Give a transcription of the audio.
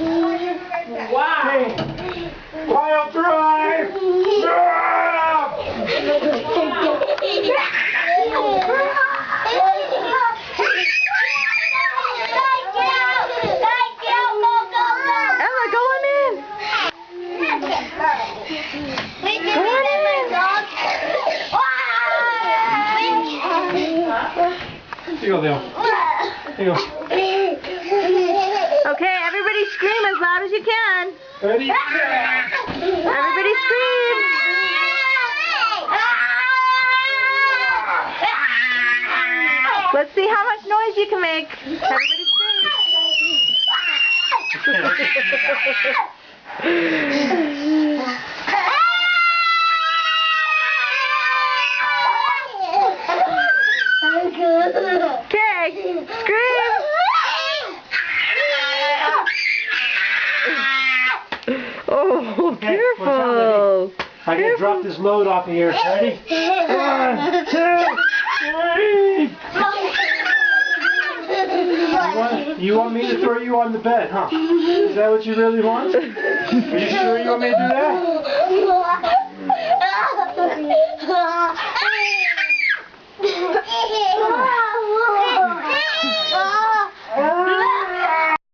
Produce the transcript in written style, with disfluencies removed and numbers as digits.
Wow. Hey, pile drive! Ella, go on in. Go on in. Here you go, Dale. Here you go. Okay, everybody scream as loud as you can. Ready? Everybody scream. Let's see how much noise you can make. Everybody scream. Okay, scream. Oh, careful. I can drop this load off of here. Ready? 1, 2, 3. You want me to throw you on the bed, huh? Is that what you really want? Are you sure you want me to do that?